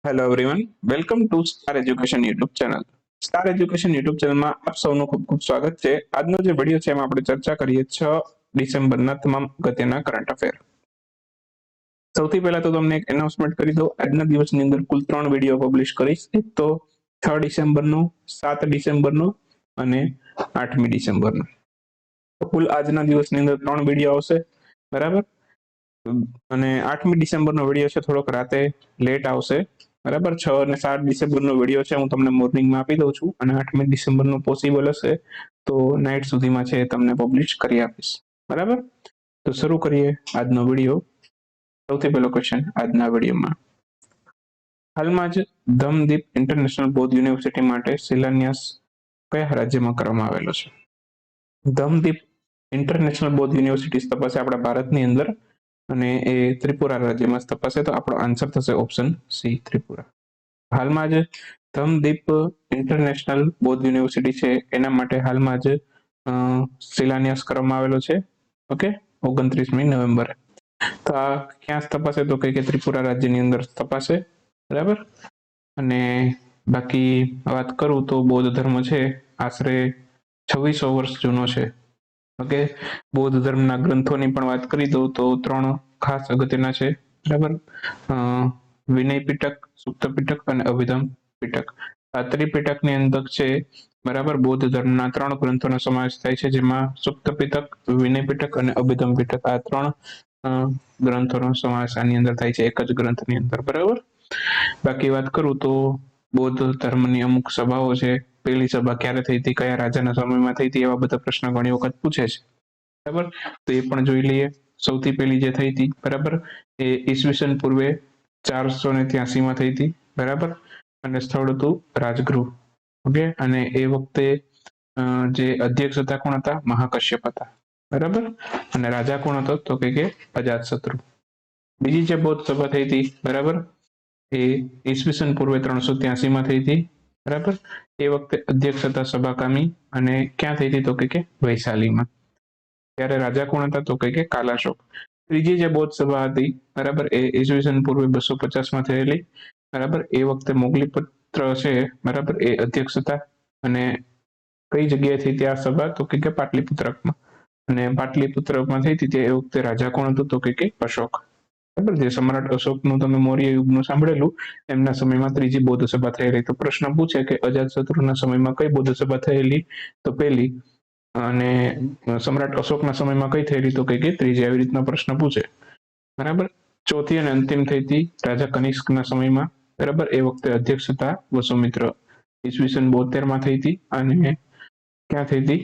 Hello everyone, welcome to star education YouTube channel. Star education YouTube ચેનલમાં આપ સૌનું ખૂબ ખૂબ સ્વાગત છે. આજનો જે વિડીયો છે એમાં આપણે ચર્ચા કરીએ 6 ડિસેમ્બરના તમામ અગત્યના કરંટ અફેર. સૌથી પહેલા તો તમને એક એનાઉન્સમેન્ટ કરી દઉં. આજના દિવસની અંદર કુલ 3 વિડીયો પબ્લિશ કરીશ. એક તો 6 ડિસેમ્બરનો, 7 ડિસેમ્બરનો અને 8મી ડિસેમ્બરનો. કુલ આજના દિવસની અંદર 3 વિડીયો આવશે, બરાબર. અને 8મી ડિસેમ્બરનો વિડીયો છે થોડોક રાતે લેટ આવશે, બરાબર. 6 અને 7 ડિસેમ્બરનો વિડીયો છે હું તમને મોર્નિંગમાં આપી દઉં છું, અને 8મી ડિસેમ્બરનો પોસિબલ હશે તો નાઇટ સુધીમાં છે તમને પબ્લિશ કરી આપીશ, બરાબર. તો શરૂ કરીએ આજનો વિડીયો. સૌથી પહેલો ક્વેશ્ચન આજના વિડીયોમાં, હાલમાં જ ધમદીપ ઇન્ટરનેશનલ બૌદ્ધ યુનિવર્સિટી માટે શિલાન્યાસ કયા રાજ્યમાં કરવામાં આવેલો છે? ધમદીપ ઇન્ટરનેશનલ બૌદ્ધ યુનિવર્સિટી તપાસે આપણા ભારતની અંદર, અને એ ત્રિપુરા રાજ્યમાં તપાસે, તો આપણો આન્સર થશે ઓપ્શન સી, ત્રિપુરા. હાલમાં જ ધમદીપ ઇન્ટરનેશનલ બૌદ્ધ યુનિવર્સિટી છે એના માટે હાલમાં જ શિલાન્યાસ કરવામાં આવેલો છે, ઓકે, 29મી નવેમ્બરે. તો આ ક્યાં તપાસે તો કે ત્રિપુરા રાજ્યની અંદર તપાસે, બરાબર. અને બાકી વાત કરું તો બૌદ્ધ ધર્મ છે આશરે 2600 વર્ષ જૂનો છે, ઓકે. બૌદ્ધ ધર્મના ગ્રંથોની પણ વાત કરી દઉં તો 3 ખાસ અગત્યના છે, બરાબર. વિનય પીટક, સુક્ત પીટક અને અભિધમ પીટક. આ ત્રિપીટકની અંદર છે, બરાબર, બૌદ્ધ ધર્મના 3 ગ્રંથોનો સમાવેશ થાય છે, જેમાં સુક્ત પીટક, વિનય પીટક અને અભિધમ પીટક, આ 3 ગ્રંથોનો સમાવેશ આની અંદર થાય છે, એક જ ગ્રંથની અંદર, બરાબર. બાકી વાત કરું તો બૌદ્ધ ધર્મની અમુક સભાઓ છે. પહેલી સભા ક્યારે થઈ હતી, કયા રાજાના સમયમાં થઈ હતી, એવા બધા પ્રશ્ન ઘણી વખત પૂછે છે, બરાબર. તો એ પણ જોઈ લઈએ. સૌથી પહેલી જે થઈ હતી, બરાબર, એ ઈસવીસન પૂર્વે 483માં થઈ હતી, બરાબર. અને સ્થળ હતું રાજગૃહ, ઓકે. અને એ વખતે જે અધ્યક્ષ હતા કોણ હતા? મહાકશ્યપ હતા, બરાબર. અને રાજા કોણ હતો તો કે અજાતશત્રુ. બીજી જે બૌદ્ધ સભા થઈ હતી, બરાબર, એ ઈસવીસન પૂર્વે 383માં થઈ હતી, બરાબર. એ વખતે અધ્યક્ષ હતા સભાકામી, અને ક્યાં થઈ હતી તો કે વૈશાલીમાં. ત્યારે રાજા કોણ હતા તો કે કાલાશોક. ત્રીજી જે બૌદ્ધ સભા હતી, બરાબર, એ ઈસવીસન પૂર્વે 250માં થયેલી, બરાબર. એ વખતે મોગલીપુત્ર છે, બરાબર, એ અધ્યક્ષ હતા. અને કઈ જગ્યાએ થઈ હતી આ સભા તો કે પાટલીપુત્રમાં. અને પાટલીપુત્રમાં થઈ હતી એ વખતે રાજા કોણ હતું તો કે અશોક, બરાબર. જે સમ્રાટ અશોકનું તમે મૌર્ય યુગનું સાંભળેલું, એમના સમયમાં ત્રીજી બૌદ્ધ સભા થયેલી. તો પ્રશ્ન પૂછે કે અજાતશત્રુના સમયમાં કઈ બૌદ્ધ સભા થયેલી, તો પહેલી. અને સમ્રાટ અશોકના સમયમાં કઈ થયેલી તો કે ત્રીજી. આવી રીતના પ્રશ્ન પૂછે, બરાબર. ચોથી અને અંતિમ થઈ હતી રાજા કનિષ્કના સમયમાં, બરાબર. એ વખતે અધ્યક્ષ હતા વસુમિત્ર. ઈસવીસન 72માં થઈ હતી, અને ક્યાં થઈ હતી?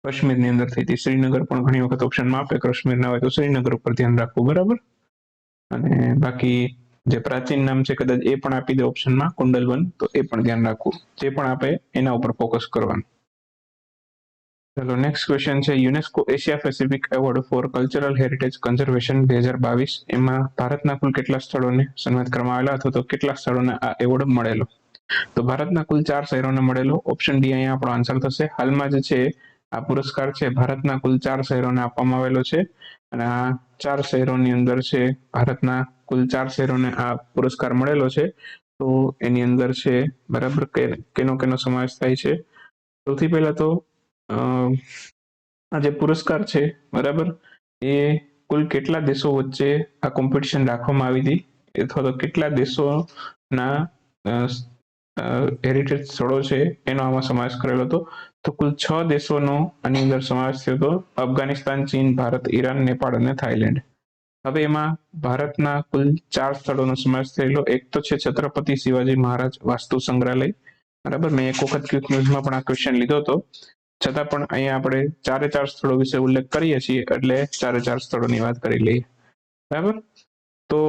કાશ્મીરની અંદર થઈ હતી. શ્રીનગર પણ ઘણી વખત ઓપ્શનમાં આપે, કાશ્મીર ના હોય તો શ્રીનગર ઉપર ધ્યાન રાખવું, બરાબર. અને બાકી જે પ્રાચીન નામ છે કદાચ એ પણ આપી દે ઓપ્શનમાં, કુંડલવન, તો એ પણ ધ્યાન રાખવું. જે પણ આપે એના ઉપર ફોકસ કરવાનું. ચલો નેક્સ્ટ ક્વેશ્ચન છે, UNESCO Asia Pacific award four cultural heritage conservation 2022, એમાં ભારતના કુલ કેટલા સ્થળોને સન્માનિત કરવામાં આવેલા, અથવા તો કેટલા સ્થળોને આ એવોર્ડ મળેલો? તો ભારતના કુલ 4 શહેરોને મળેલો. ઓપ્શન ડી અહીંયા આપણો આન્સર થશે. હાલમાં જે છે આ પુરસ્કાર છે ભારતના કુલ 4 શહેરોને આપવામાં આવેલો છે, અને આ 4 શહેરોની અંદર છે ભારતના કુલ 4 શહેરોને આ પુરસ્કાર મળેલો છે. તો એની અંદર છે, બરાબર, કેનો કેનો સમાવેશ થાય છે? સૌથી પહેલા તો આ જે પુરસ્કાર છે, બરાબર, એ કુલ કેટલા દેશો વચ્ચે આ કોમ્પિટિશન રાખવામાં આવી હતી, અથવા તો કેટલા દેશોના હેરિટેજ સ્થળો છે એનો આમાં સમાવેશ કરેલો હતો. તો કુલ 6 દેશોનો આની અંદર સમાવેશ થયો હતો: અફઘાનિસ્તાન, ચીન, ભારત, ઈરાન, નેપાળ અને થાઈલેન્ડ. હવે એમાં ભારતના કુલ 4 સ્થળોનો સમાવેશ થયેલો. એક તો છે છત્રપતિ શિવાજી મહારાજ વાસ્તુ સંગ્રહાલય, બરાબર. મેં એક વખત ક્વિક ન્યૂઝમાં પણ આ ક્વેશ્ચન લીધો હતો, છતાં પણ અહીંયા આપણે 4 સ્થળો વિશે ઉલ્લેખ કરીએ છીએ, એટલે 4 સ્થળોની વાત કરી લઈએ, બરાબર. તો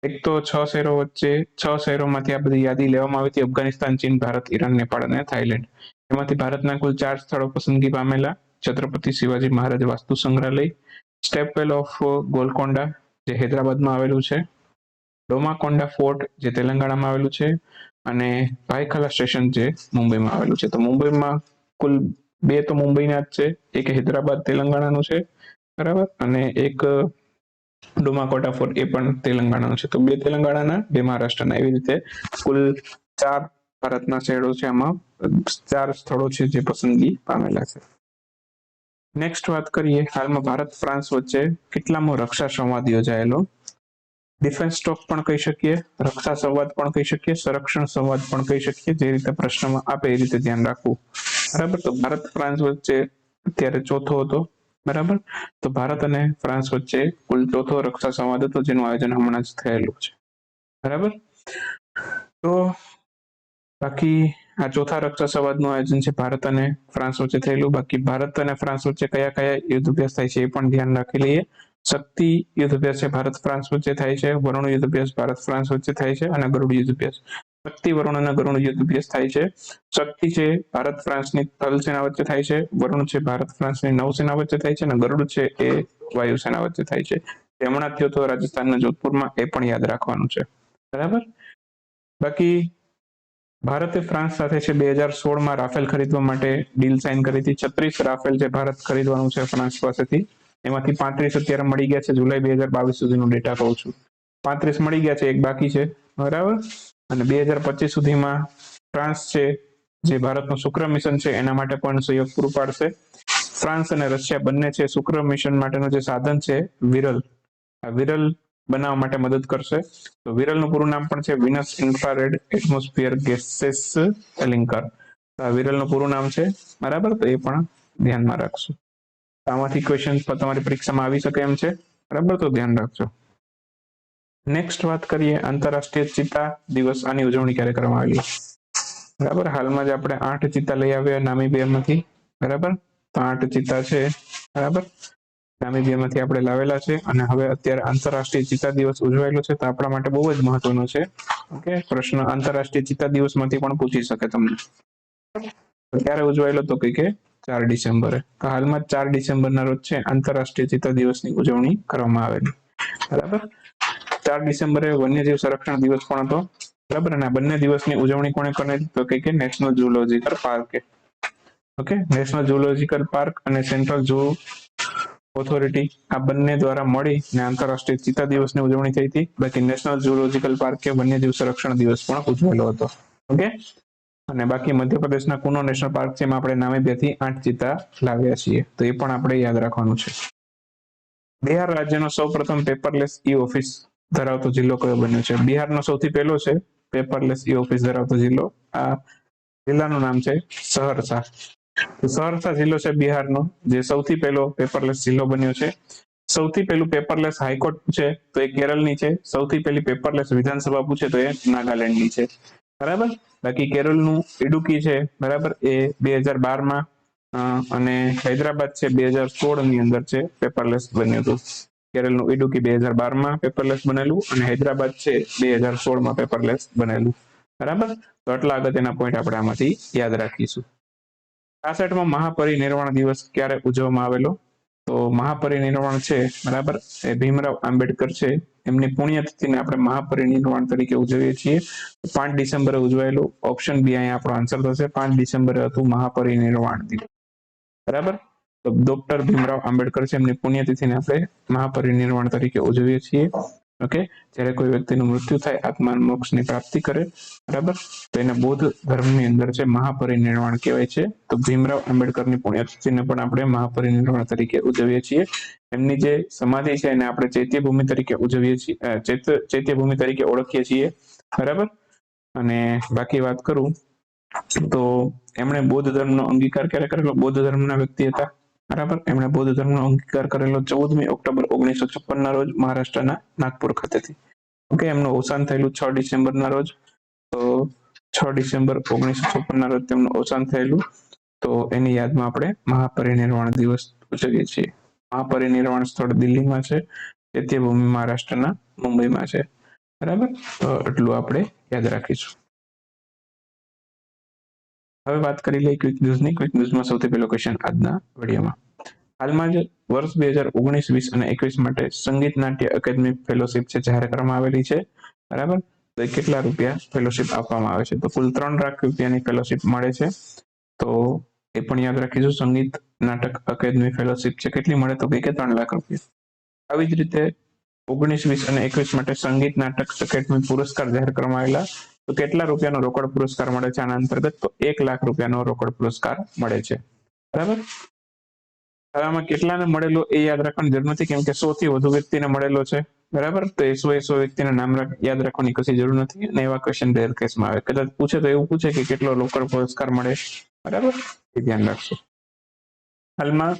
એક તો 6 શહેરો વચ્ચે, 6 શહેરોમાંથી આ બધી યાદી લેવામાં આવી હતી: અફઘાનિસ્તાન, ચીન, ભારત, ઈરાન, નેપાળ અને થાઈલેન્ડ. એમાંથી ભારતના કુલ 4 સ્થળો પસંદગી પામેલા: છત્રપતિ શિવાજી મહારાજ વાસ્તુ સંગ્રહાલય, સ્ટેપવેલ ઓફ ગોલકોન્ડા જે હૈદરાબાદમાં આવેલું છે, ડોમાકોન્ડા ફોર્ટ જે તેલંગાણામાં આવેલું છે, અને ભાઈખલા સ્ટેશન જે મુંબઈમાં આવેલું છે. તો મુંબઈમાં કુલ 2 તો મુંબઈના જ છે, એક હૈદરાબાદ તેલંગાણાનું છે, બરાબર, અને એક ડોમાકોટા ફોર્ટ એ પણ તેલંગાણાનું છે. તો 2 તેલંગાણાના, 2 મહારાષ્ટ્રના, એવી રીતે કુલ 4 ભારતના શહેરો છે. આમાં 4 સ્થળો છે જે પસંદગી પામેલા છે. નેક્સ્ટ વાત કરીએ, હાલમાં ભારત ફ્રાન્સ વચ્ચે કેટલામો રક્ષા સંવાદ યોજાયેલો? ડિફેન્સ સ્ટોક પણ કહી શકીએ, રક્ષા સંવાદ પણ કહી શકીએ, સંરક્ષણ સંવાદ પણ કહી શકીએ. જે રીતે પ્રશ્નમાં આપે એ રીતે ધ્યાન રાખવું. બરાબર. તો ભારત ફ્રાન્સ વચ્ચે અત્યારે ચોથો હતો. બરાબર. તો ભારત અને ફ્રાન્સ વચ્ચે કુલ ચોથો રક્ષા સંવાદ હતો, જેનું આયોજન હમણાં જ થયેલું છે. બરાબર. તો બાકી આ ચોથા રક્ષા સંવાદનું આયોજન છે ભારત અને ફ્રાન્સ વચ્ચે થયેલું. બાકી ભારત અને ફ્રાન્સ વચ્ચે કયા કયા યુદ્ધ અભ્યાસ થાય છે એ પણ ધ્યાન રાખી લઈએ. શક્તિ યુદ્ધ અભ્યાસ છે ભારત ફ્રાન્સ વચ્ચે થાય છે, વરુણ યુદ્ધ અભ્યાસ ભારત ફ્રાન્સ વચ્ચે થાય છે, અને ગરુડ યુદ્ધ અભ્યાસ. શક્તિ, વરુણ અને ગરુડ યુદ્ધ અભ્યાસ થાય છે. શક્તિ છે ભારત ફ્રાન્સની થલ સેના વચ્ચે થાય છે, વરુણ છે ભારત ફ્રાન્સની નૌસેના વચ્ચે થાય છે, અને ગરુડ છે એ વાયુસેના વચ્ચે થાય છે. હમણાં થયો તો રાજસ્થાનના જોધપુરમાં, એ પણ યાદ રાખવાનું છે. બરાબર. બાકી ભારતે ફ્રાન્સ સાથે છે 2016માં રાફેલ ખરીદવા માટે ડીલ સાઇન કરી હતી. 36 રાફેલ જે ભારત ખરીદવાનું છે ફ્રાન્સ પાસેથી, એમાંથી 35 અત્યારે મળી ગયા છે. જુલાઈ 2022 સુધીનો ડેટા કહું છું. 35 મળી ગયા છે, એક બાકી છે. બરાબર. અને 2025 સુધીમાં ફ્રાન્સ છે જે ભારતનું શુક્ર મિશન છે એના માટે પણ સહયોગ પૂરું પાડશે. ફ્રાન્સ અને રશિયા બંને છે શુક્ર મિશન માટેનું જે સાધન છે વિરલ, આ વિરલ બનાવવા માટે મદદ કરશે. તો વિરલનું પૂરું નામ પણ છે વિનસ ઇન્ફ્રારેડ એટમોસ્ફિયર ગેસેસ એલિંકર. આ વિરલનું પૂરું નામ છે. બરાબર. તો એ પણ ધ્યાનમાં રાખશું. આમાંથી ક્વેશ્ચન તમારી પરીક્ષામાં આવી શકે એમ છે. બરાબર. તો ધ્યાન રાખજો. નેક્સ્ટ વાત કરીએ, આંતરરાષ્ટ્રીય ચિત્તા દિવસ. આની ઉજવણી ક્યારે કરવામાં આવી? બરાબર. હાલમાં જ આપણે 8 ચિત્તા લઈ આવ્યા નામીબિયામાંથી. બરાબર. તો 8 ચિત્તા છે. બરાબર. નામીબિયામાંથી આપણે લાવેલા છે, અને હવે અત્યારે આંતરરાષ્ટ્રીય ચિત્તા દિવસ ઉજવાયેલો છે, તો આપણા માટે બહુ જ મહત્વનો છે. ઓકે. પ્રશ્ન આંતરરાષ્ટ્રીય ચિત્તા દિવસમાંથી પણ પૂછી શકે તમને. ક્યારે ઉજવાયેલો? તો કે 4 ડિસેમ્બરે. તો હાલમાં 4 ડિસેમ્બરના રોજ છે આંતરરાષ્ટ્રીય ચિત્તા દિવસની ઉજવણી કરવામાં આવેલી. બરાબર. 4 ડિસેમ્બરે વન્યજીવ સંરક્ષણ દિવસ પણ હતો. બરાબર. અને આ બંને દિવસની ઉજવણી કોણે કરી? તો કે નેશનલ ઝૂઓલોજીકલ પાર્કે. ઓકે. નેશનલ ઝૂઓલોજીકલ પાર્ક અને સેન્ટ્રલ ઝૂ ઓથોરિટી આ બંને દ્વારા મળીને આંતરરાષ્ટ્રીય ચિત્તા દિવસની ઉજવણી થઈ હતી. બાકી નેશનલ ઝૂઓલોજીકલ પાર્કે વન્યજીવ સંરક્ષણ દિવસ પણ ઉજવેલો હતો. ઓકે. અને બાકી મધ્યપ્રદેશના કુનો નેશનલ પાર્ક છે, એમાં આપણે નામીબિયાથી 8 ચિત્તા લાવ્યા છીએ. તો એ પણ આપણે યાદ રાખવાનું છે. બિહાર રાજ્યનો સૌપ્રથમ પેપરલેસ ઈ ઓફિસ ધરાવતો જિલ્લો કયો બન્યો છે? બિહારનો સૌથી પહેલો છે પેપરલેસ ઈ ઓફિસ ધરાવતો જિલ્લો. આ જિલ્લાનું નામ છે સહરસા. સહરસા જિલ્લો છે બિહારનો, જે સૌથી પહેલો પેપરલેસ જિલ્લો બન્યો છે. સૌથી પહેલું પેપરલેસ હાઈકોર્ટ છે તો એ કેરળની છે. સૌથી પહેલી પેપરલેસ વિધાનસભા પૂછે તો એ નાગાલેન્ડની છે. બરાબર. બાકી કેરળનું ઇડુકી છે. બરાબર. એ 2012માં, અને હૈદરાબાદ છે 2016ની અંદર છે પેપરલેસ બન્યું હતું. કેરળનું ઇડુકી 2012માં પેપરલેસ બનેલું, અને હૈદરાબાદ છે 2016માં પેપરલેસ બનેલું. બરાબર. તો આટલા અગત્યના પોઈન્ટ આપણે આમાંથી યાદ રાખીશું. 66માં મહાપરિનિર્વાણ દિવસ ક્યારે ઉજવવામાં આવેલો? તો મહાપરિનિર્વાણ છે, બરાબર, એ ભીમરાવ આંબેડકર છે, એમની પુણ્યતિથિને આપણે મહાપરિનિર્વાણ તરીકે ઉજવીએ છીએ. 5 ડિસેમ્બરે ઉજવાયેલું. ઓપ્શન બી અહીંયા આપણો આન્સર થશે. 5 ડિસેમ્બરે હતું મહાપરિનિર્વાણ દિવસ. બરાબર. તો ડોક્ટર ભીમરાવ આંબેડકર છે, એમની પુણ્યતિથિને આપણે મહાપરિનિર્વાણ તરીકે ઉજવીએ છીએ. ઓકે. જ્યારે કોઈ વ્યક્તિનું મૃત્યુ થાય, આત્મા મોક્ષની પ્રાપ્તિ કરે, બરાબર, તો એને બૌદ્ધ ધર્મની અંદર છે મહાપરિનિર્વાણ કહેવાય છે. તો ભીમરાવ આંબેડકરની પુણ્યતિથિને પણ આપણે મહાપરિનિર્વાણ તરીકે ઉજવીએ છીએ. એમની જે સમાધિ છે એને આપણે ચૈત્યભૂમિ તરીકે ઉજવીએ છીએ, ચૈત્યભૂમિ તરીકે ઓળખીએ છીએ. બરાબર. અને બાકી વાત કરું તો એમણે બૌદ્ધ ધર્મનો અંગીકાર ક્યારે કરેલો? બૌદ્ધ ધર્મના વ્યક્તિ હતા. બરાબર. એમણે બૌદ્ધ ધર્મનો અંગીકાર કરેલો 14મી ઓક્ટોબર 1956ના રોજ મહારાષ્ટ્રના નાગપુર ખાતેથી. ઓકે. એમનું અવસાન થયેલું 6 ડિસેમ્બરના રોજ. તો 6 ડિસેમ્બર 1956ના રોજ તેમનું અવસાન થયેલું. તો એની યાદમાં આપણે મહાપરિનિર્વાણ દિવસ ઉજવીએ છીએ. મહાપરિનિર્વાણ સ્થળ દિલ્હીમાં છે. ચૈત્યભૂમિ મહારાષ્ટ્રના મુંબઈમાં છે. બરાબર. તો એટલું આપણે યાદ રાખીશું. હવે વાત કરી લઈએ ક્વિક ન્યૂઝની. ક્વિક ન્યૂઝમાં સૌથી પહેલો ક્વેશ્ચન આજના વિડીયોમાં. હાલમાં જ વર્ષ 2019, 20 અને 21 માટે સંગીત નાટ્ય અકાદમી ફેલોશિપ છે જાહેર કરવામાં આવેલી છે. બરાબર. તો કેટલા રૂપિયા ફેલોશિપ આપવામાં આવે છે? તો કુલ 3 લાખ રૂપિયાની ફેલોશિપ મળે છે. તો એ પણ યાદ રાખીશું. સંગીત નાટક અકાદમી ફેલોશિપ છે કેટલી મળે? તો કે 3 લાખ રૂપિયા. આવી જ રીતે 19, 20 અને 21 માટે સંગીત નાટક એકેડમી પુરસ્કાર જાહેર કરવામાં આવેલા. તો કેટલા રૂપિયાનો રોકડ પુરસ્કાર મળે છે આના અંતર્ગત? તો 1,00,000 રૂપિયાનો રોકડ પુરસ્કાર મળે છે. બરાબર. આમાં કેટલાને મળેલો એ યાદ રાખવાની જરૂર નથી, કેમ કે 100 થી વધુ વ્યક્તિને મળેલો છે. બરાબર. તો એ 100 વ્યક્તિના નામ યાદ રાખવાની કશી જરૂર નથી, અને એવા ક્વેશ્ચન રેર કેસમાં આવે. કદાચ પૂછે તો એવું પૂછે કે કેટલો રોકડ પુરસ્કાર મળે. બરાબર, એ ધ્યાન રાખશો. હાલમાં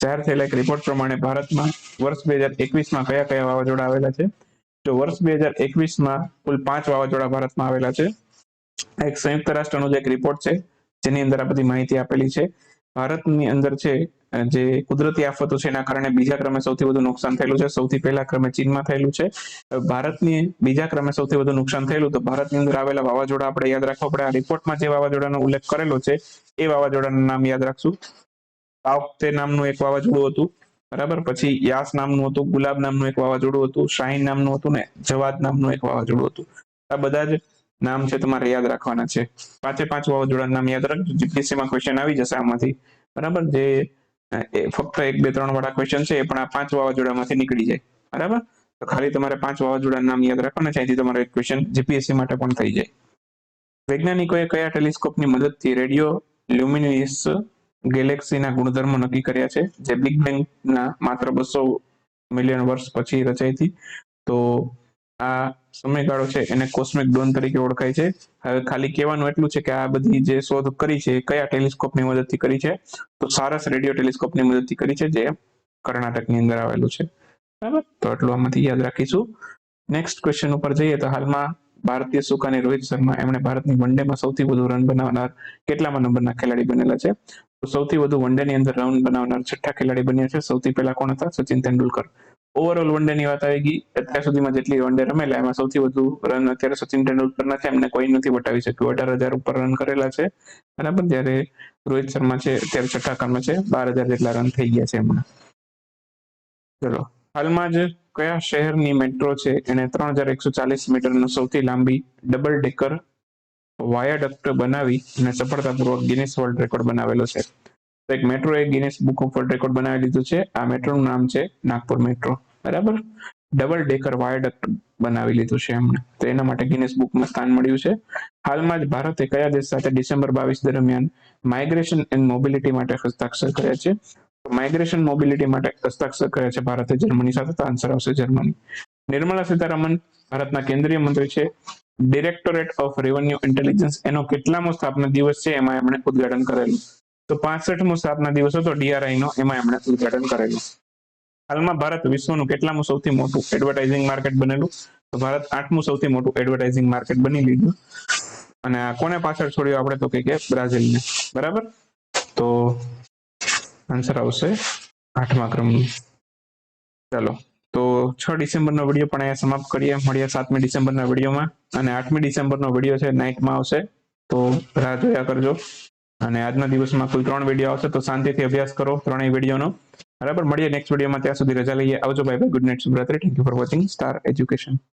જાહેર થયેલા એક રિપોર્ટ પ્રમાણે ભારતમાં વર્ષ 2021માં કયા કયા વાવાઝોડા આવેલા છે? તો વર્ષ 2021માં કુલ 5 વાવાઝોડા ભારતમાં આવેલા છે. એક સંયુક્ત રાષ્ટ્રનો જે એક રિપોર્ટ છે જેની અંદર આ બધી માહિતી આપેલી છે. ભારતની અંદર છે જે કુદરતી આફતો છે એના કારણે બીજા ક્રમે સૌથી વધુ નુકસાન થયેલું છે. સૌથી પહેલા ક્રમે ચીનમાં થયેલું છે. ભારતની બીજા ક્રમે સૌથી વધુ નુકસાન થયેલું તો ભારતની અંદર આવેલા વાવાઝોડા આપણે યાદ રાખવા પડે. આ રિપોર્ટમાં જે વાવાઝોડાનો ઉલ્લેખ કરેલો છે એ વાવાઝોડાનું નામ યાદ રાખશું. તાઉતે નામનું એક વાવાઝોડું હતું. બરાબર. પછી યાસ નામનું હતું, ગુલાબ નામનું એક વાવાઝોડું હતું, શાહીન નામનું હતું ને જવાદ નામનું એક વાવાઝોડું હતું. આ બધા જ નામ છે તમારે યાદ રાખવાના છે. 5 વાવાઝોડાના નામ યાદ રાખજો. જીપીએસસીમાં ક્વેશ્ચન આવી જશે આમાંથી. બરાબર. જે ફક્ત 1, 2, 3 વાળા ક્વેશ્ચન છે એ પણ આ 5 વાવાઝોડામાંથી નીકળી જાય. બરાબર. તો ખાલી તમારે 5 વાવાઝોડાના નામ યાદ રાખવાના છે, અહીંથી તમારે ક્વેશ્ચન જીપીએસસી માટે પણ થઈ જાય. વૈજ્ઞાનિકોએ કયા ટેલિસ્કોપની મદદથી રેડિયો લ્યુમિનિનસ ગેલેક્સીના ગુણધર્મો નક્કી કર્યા છે, જે બિગ બેંગના માત્ર 200 મિલિયન વર્ષ પછી રચાઈ હતી? તો આ સમયગાળો છે એને કોસ્મિક ડોન તરીકે ઓળખાય છે. હવે ખાલી કહેવાનું એટલું છે કે આ બધી જે શોધ કરી છે એ કયા ટેલિસ્કોપની મદદથી કરી છે? તો સારસ રેડિયો ટેલિસ્કોપની મદદથી કરી છે, જે કર્ણાટકની અંદર આવેલું છે. બરાબર. તો એટલું આમાંથી યાદ રાખીશું. નેક્સ્ટ ક્વેશ્ચન ઉપર જઈએ તો હાલમાં ભારતીય સુકાની રોહિત શર્મા એમણે ભારતની વનડેમાં સૌથી વધુ રન બનાવનાર કેટલામાં નંબરના ખેલાડી બનેલા છે? તો સૌથી વધુ વનડેની અંદર રન બનાવનાર 6થા ખેલાડી બન્યા છે. સૌથી પહેલા કોણ હતા? સચિન તેંડુલકર. ઓવરઓલ વનડેની વાત આવી ગઈ. અત્યાર સુધીમાં જેટલી વનડે રમેલા એમાં સૌથી વધુ રન અત્યારે સચિન તેંડુલકરના છે, એમને કોઈ નથી વટાવી શક્યું. 18,000 ઉપર રન કરેલા છે. બરાબર. જ્યારે રોહિત શર્મા છે અત્યારે 6થા ક્રમે છે, 12,000 જેટલા રન થઈ ગયા છે એમના. ચલો, હાલમાં જ કયા શહેરની મેટ્રો છે એને 3,140 મીટરનો સૌથી લાંબી ડબલ ડેકર વાયાડક્ટ બનાવી અને સફળતાપૂર્વક ગિનિસ વર્લ્ડ રેકોર્ડ બનાવેલો છે? તો એક metro A Guinness book of world record બનાવી લીધું છે. આ મેટ્રોનું નામ છે નાગપુર મેટ્રો. બરાબર. ડબલ ડેકર વાયાડક્ટ બનાવી લીધું છે એમણે, તો એના માટે ગિનિસ બુકમાં સ્થાન મળ્યું છે. હાલમાં જ ભારતે કયા દેશ સાથે ડિસેમ્બર 22 દરમિયાન માઇગ્રેશન એન્ડ મોબિલિટી માટે હસ્તાક્ષર કર્યા છે? માઇગ્રેશન મોબિલિટી માટે હસ્તાક્ષર કર્યા છે ભારતે જર્મની સાથે. તો આન્સર આવશે જર્મની. નિર્મલા સીતારામન ભારતના કેન્દ્રીય મંત્રી છે. ડિરેક્ટોરેટ ઓફ રેવન્યુ ઇન્ટેલિજન્સ એનો કેટલામો સ્થાપના દિવસ છે એમાં એમણે ઉદ્ઘાટન કરેલું? તો 65મો સ્થાપના દિવસ હતો DRI નો, એમાં એમણે ઉદ્ઘાટન કરેલું. હાલમાં ભારત વિશ્વનું કેટલામું સૌથી મોટું એડવર્ટાઇઝિંગ માર્કેટ બનેલું? તો ભારત 8મું સૌથી મોટું એડવર્ટાઇઝિંગ માર્કેટ બની લીધું. અને આ કોને પાછળ છોડ્યું આપણે? તો કે બ્રાઝિલને. બરાબર. તો આન્સર આવશે 8મા ક્રમનું. ચાલો, તો 6 ડિસેમ્બરનો વિડીયો પણ અહીંયા સમાપ્ત કરીએ. મળીએ 7મી ડિસેમ્બરના વિડીયોમાં, અને 8મી ડિસેમ્બરનો વિડીયો છે નાઇટમાં આવશે, તો રાહ જોયા કરજો. અને આજના દિવસમાં કુલ 3 વિડીયો આવશે, તો શાંતિથી અભ્યાસ કરો 3 વિડીયોનો. બરાબર. મળીએ નેક્સ્ટ વિડીયોમાં. ત્યાં સુધી રજા લઈએ. આવજો. Bye bye. Good night. શુભરાત્રી. Thank you for watching star education.